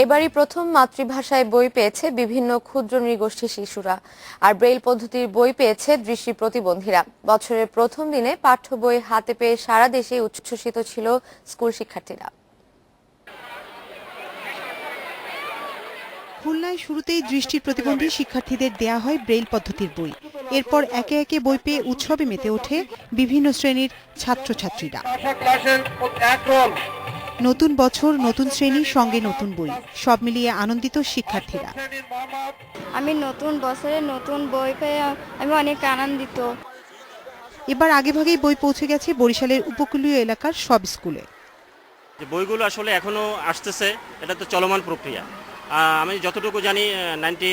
এবারই প্রথম মাতৃভাষায় বই পেয়েছে বিভিন্ন ক্ষুদ্র নৃগোষ্ঠী শিশুরা, আর ব্রেইল পদ্ধতির বই পেয়েছে দৃষ্টি প্রতিবন্ধীরা। বছরের প্রথম দিনে পাঠ্য বই হাতে পেয়ে সারা দেশে উচ্ছ্বসিত ছিল স্কুল শিক্ষার্থীরা। খুলনায় শুরুতেই দৃষ্টি প্রতিবন্ধী শিক্ষার্থীদের দেয়া হয় ব্রেইল পদ্ধতির বই। এরপর একে একে বই পেয়ে উৎসবে মেতে ওঠে বিভিন্ন শ্রেণীর ছাত্রছাত্রীরা। নতুন বছর, নতুন শ্রেণী, সঙ্গে নতুন বই, সব মিলিয়ে আনন্দিত শিক্ষার্থীরা। আমি নতুন বছরে নতুন বই পেয়ে আমি অনেক আনন্দিত। এবার আগেভাগেই বই পৌঁছে গেছে বরিশালের উপকূলীয় এলাকার সব স্কুলে। বইগুলো আসলে এখনো আসতেছে, এটা তো চলমান প্রক্রিয়া। আমি যতটুকু জানি 90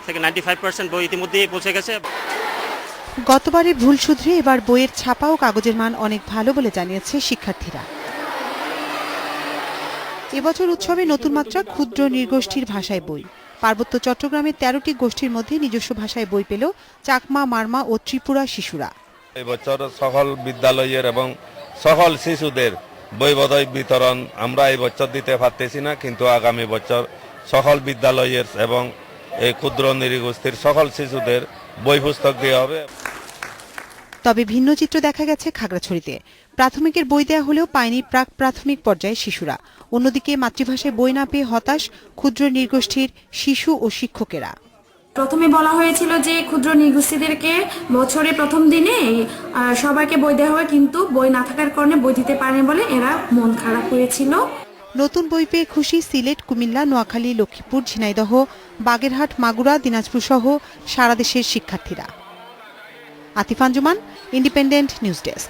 থেকে 95% বই ইতিমধ্যেই পৌঁছে গেছে। গতবারের ভুল শুধরে এবার বইয়ের ছাপা ও কাগজের মান অনেক ভালো বলে জানিয়েছে শিক্ষার্থীরা। এবছর উৎসবে নতুন মাত্রা ক্ষুদ্র নৃগোষ্ঠীর ভাষায় বই। পার্বত্য চট্টগ্রামের 13টি গোষ্ঠীর মধ্যে নিজস্ব ভাষায় বই পেল চাকমা, মারমা ও ত্রিপুরা শিশুরা। এবছর সকল বিদ্যালয়ের এবং সকল শিশুদের বই বই বিতরণ আমরা এই বছর দিতে পারতেছি না, কিন্তু আগামী বছর সকল বিদ্যালয়ের এবং এই ক্ষুদ্র নৃগোষ্ঠীর সকল শিশুদের বই পুস্তক দেওয়া হবে। তবে ভিন্ন চিত্র দেখা গেছে খাগড়াছড়িতে। প্রাথমিকের বই দেয়া হলেও পায়নি প্রাক প্রাথমিক পর্যায়ের শিশুরা। অন্যদিকে মাতৃভাষায় বই না পেয়ে হতাশ ক্ষুদ্র নৃগোষ্ঠীর শিশু ও শিক্ষকেরা। প্রথমে বলা হয়েছিল যে ক্ষুদ্র নৃগোষ্ঠীদেরকে বছরের প্রথম দিনে সবাইকে বই দেওয়া হবে, কিন্তু বই না থাকার কারণে বই দিতে পারেনি বলে এরা মন খারাপ হয়েছিল। নতুন বই পেয়ে খুশি সিলেট, কুমিল্লা, নোয়াখালী, লক্ষ্মীপুর, ঝিনাইদহ, বাগেরহাট, মাগুরা, দিনাজপুর সহ সারা দেশের শিক্ষার্থীরা। Atif Anjuman, independent news desk.